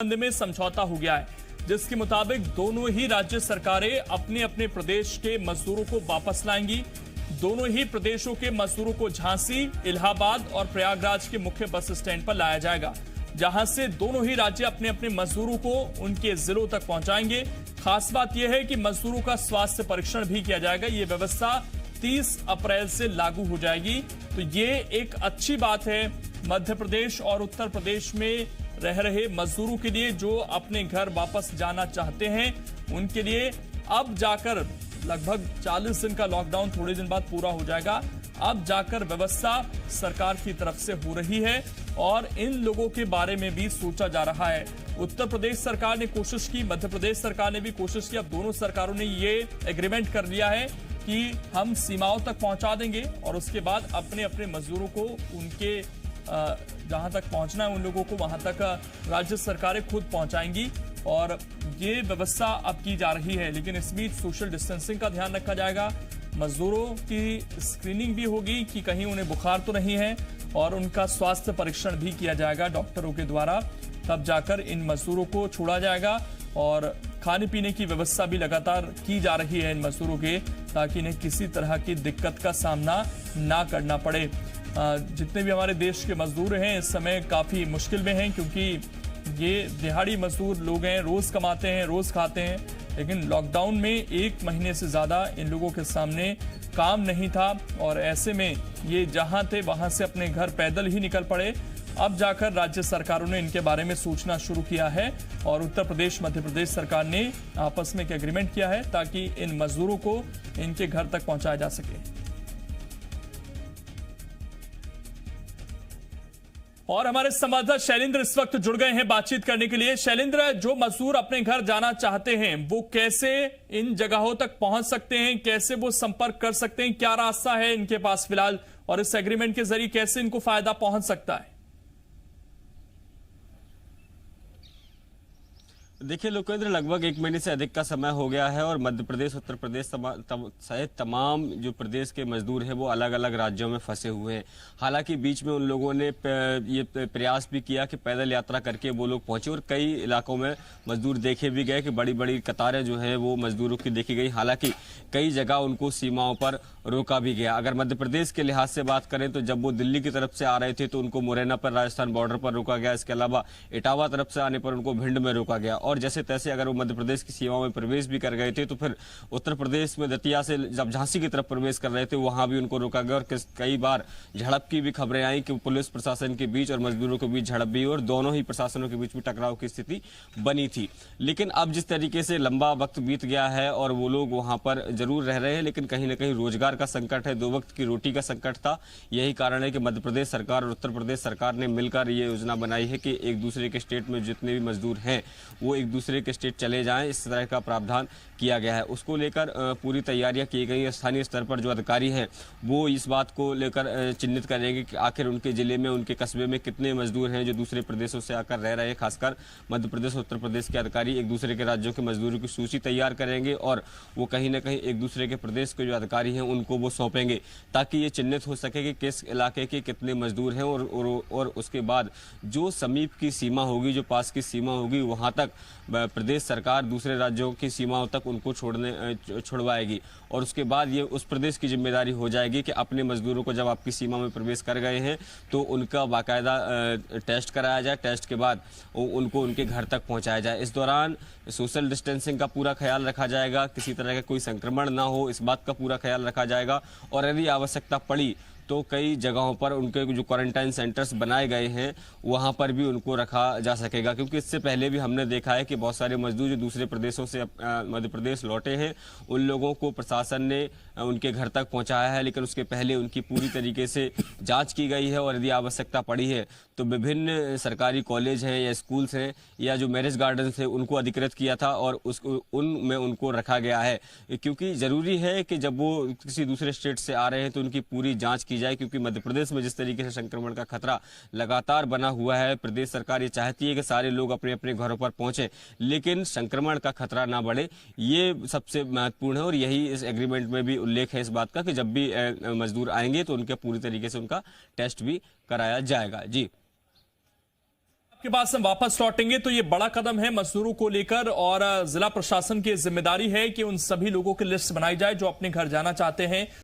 संबंध में समझौता हो गया है, जिसके मुताबिक दोनों ही राज्य सरकारें अपने अपने प्रदेश के मजदूरों को वापस लाएंगी। दोनों ही प्रदेशों के मजदूरों को झांसी, इलाहाबाद और प्रयागराज के मुख्य बस स्टैंड पर लाया जाएगा, जहां से दोनों ही राज्य अपने अपने मजदूरों को उनके जिलों तक पहुंचाएंगे। खास बात यह है कि मजदूरों का स्वास्थ्य परीक्षण भी किया जाएगा। ये व्यवस्था 30 अप्रैल से लागू हो जाएगी। तो ये एक अच्छी बात है मध्य प्रदेश और उत्तर प्रदेश में रह रहे मजदूरों के लिए, जो अपने घर वापस जाना चाहते हैं उनके लिए। अब जाकर लगभग 40 दिन का लॉकडाउन थोड़े दिन बाद पूरा हो जाएगा। अब जाकर व्यवस्था सरकार की तरफ से हो रही है और इन लोगों के बारे में भी सोचा जा रहा है। उत्तर प्रदेश सरकार ने कोशिश की, मध्य प्रदेश सरकार ने भी कोशिश की। अब दोनों सरकारों ने ये एग्रीमेंट कर लिया है कि हम सीमाओं तक पहुंचा देंगे और उसके बाद अपने अपने मजदूरों को उनके जहां तक पहुंचना है उन लोगों को वहां तक राज्य सरकारें खुद पहुंचाएंगी और ये व्यवस्था अब की जा रही है। लेकिन इस बीच सोशल डिस्टेंसिंग का ध्यान रखा जाएगा, मजदूरों की स्क्रीनिंग भी होगी कि कहीं उन्हें बुखार तो नहीं है, और उनका स्वास्थ्य परीक्षण भी किया जाएगा डॉक्टरों के द्वारा। तब जाकर इन मजदूरों को छोड़ा जाएगा और खाने पीने की व्यवस्था भी लगातार की जा रही है इन मजदूरों के, ताकि इन्हें किसी तरह की दिक्कत का सामना ना करना पड़े। जितने भी हमारे देश के मजदूर हैं इस समय काफी मुश्किल में हैं, क्योंकि ये दिहाड़ी मजदूर लोग हैं, रोज कमाते हैं, रोज खाते हैं। लेकिन लॉकडाउन में 1 महीने से ज्यादा इन लोगों के सामने काम नहीं था और ऐसे में ये जहां थे वहां से अपने घर पैदल ही निकल पड़े। अब जाकर राज्य सरकारों ने इनके बारे में सोचना शुरू किया है और उत्तर प्रदेश, मध्य प्रदेश सरकार ने आपस में एक एग्रीमेंट किया है ताकि इन मजदूरों को इनके घर तक पहुंचाया जा सके। और हमारे संवाददाता शैलेंद्र इस वक्त जुड़ गए हैं बातचीत करने के लिए। शैलेंद्र, जो मजदूर अपने घर जाना चाहते हैं वो कैसे इन जगहों तक पहुंच सकते हैं, कैसे वो संपर्क कर सकते हैं, क्या रास्ता है इनके पास फिलहाल, और इस एग्रीमेंट के जरिए कैसे इनको फायदा पहुंच सकता है? देखिए लोकेंद्र, लगभग 1 महीने से अधिक का समय हो गया है और मध्य प्रदेश, उत्तर प्रदेश सहित तमाम जो प्रदेश के मजदूर हैं वो अलग अलग राज्यों में फंसे हुए हैं। हालांकि बीच में उन लोगों ने ये प्रयास भी किया कि पैदल यात्रा करके वो लोग पहुंचे और कई इलाकों में मजदूर देखे भी गए कि बड़ी बड़ी कतारें जो हैं वो मजदूरों की देखी गई। हालांकि कई जगह उनको सीमाओं पर रोका भी गया। अगर मध्य प्रदेश के लिहाज से बात करें तो जब वो दिल्ली की तरफ से आ रहे थे तो उनको मुरैना पर, राजस्थान बॉर्डर पर रोका गया। इसके अलावा इटावा तरफ से आने पर उनको भिंड में रोका गया और जैसे तैसे अगर वो मध्य प्रदेश की सीमाओं में प्रवेश भी कर गए थे तो फिर उत्तर प्रदेश में दतिया से जब झांसी की तरफ प्रवेश कर रहे थे वहां भी उनको रोका गया और कई बार झड़प की भी खबरें आई कि पुलिस प्रशासन के बीच और मजदूरों के बीच झड़प भी और दोनों ही प्रशासनों के बीच भी टकराव की स्थिति बनी थी। लेकिन अब जिस तरीके से लंबा वक्त बीत गया है और वो लोग वहां पर जरूर रह रहे हैं, लेकिन कहीं ना कहीं रोजगार का संकट है, 2 वक्त की रोटी का संकट था। यही कारण है कि मध्य प्रदेश सरकार और उत्तर प्रदेश सरकार ने मिलकर ये योजना बनाई है कि एक दूसरे के स्टेट में जितने भी मजदूर हैं वो एक दूसरे के स्टेट चले जाएं। इस तरह का प्रावधान किया गया है। उसको लेकर पूरी तैयारियां की गई। स्थानीय स्तर पर जो अधिकारी हैं वो इस बात को लेकर चिन्हित करेंगे कि आखिर उनके जिले में, उनके कस्बे में कितने मजदूर हैं जो दूसरे प्रदेशों से आकर रह रहे हैं। खासकर मध्य प्रदेश और उत्तर प्रदेश के अधिकारी एक दूसरे के राज्यों के मजदूरों की सूची तैयार करेंगे और वो कहीं ना कहीं एक दूसरे के प्रदेश के जो अधिकारी हैं उनको वो सौंपेंगे, ताकि ये चिन्हित हो सके कि किस इलाके के कितने मजदूर हैं और उसके बाद जो समीप की सीमा होगी, जो पास की सीमा होगी, वहां तक प्रदेश सरकार दूसरे राज्यों की सीमाओं तक उनको छुड़वाएगी और उसके बाद ये उस प्रदेश की जिम्मेदारी हो जाएगी कि अपने मजदूरों को जब आपकी सीमा में प्रवेश कर गए हैं तो उनका बाकायदा टेस्ट कराया जाए। टेस्ट के बाद उनको उनके घर तक पहुंचाया जाए। इस दौरान सोशल डिस्टेंसिंग का पूरा ख्याल रखा जाएगा, किसी तरह का कोई संक्रमण ना हो इस बात का पूरा ख्याल रखा जाएगा और यदि आवश्यकता पड़ी तो कई जगहों पर उनके जो क्वारंटाइन सेंटर्स बनाए गए हैं वहां पर भी उनको रखा जा सकेगा। क्योंकि इससे पहले भी हमने देखा है कि बहुत सारे मजदूर जो दूसरे प्रदेशों से मध्य प्रदेश लौटे हैं उन लोगों को प्रशासन ने उनके घर तक पहुंचाया है, लेकिन उसके पहले उनकी पूरी तरीके से जांच की गई है और यदि आवश्यकता पड़ी है तो विभिन्न सरकारी कॉलेज हैं या स्कूल्स हैं या जो मैरिज गार्डन थे उनको अधिकृत किया था और उनमें उनको रखा गया है। क्योंकि जरूरी है कि जब वो किसी दूसरे स्टेट से आ रहे हैं तो उनकी पूरी जाँच की जाए, क्योंकि मध्य प्रदेश में जिस तरीके से संक्रमण का खतरा लगातार बना हुआ है, प्रदेश सरकार ये चाहती है कि सारे लोग अपने अपने घरों पर पहुंचे लेकिन संक्रमण का खतरा ना बढ़े। ये सबसे महत्वपूर्ण है और यही इस एग्रीमेंट में भी उल्लेख है इस बात का कि जब भी मजदूर आएंगे तो उनके पूरी तरीके से उनका टेस्ट भी कराया जाएगा। जी के पास हम वापस लौटेंगे तो ये बड़ा कदम है मजदूरों को लेकर और जिला प्रशासन की जिम्मेदारी है कि उन सभी लोगों की लिस्ट बनाई जाए जो अपने घर जाना चाहते हैं।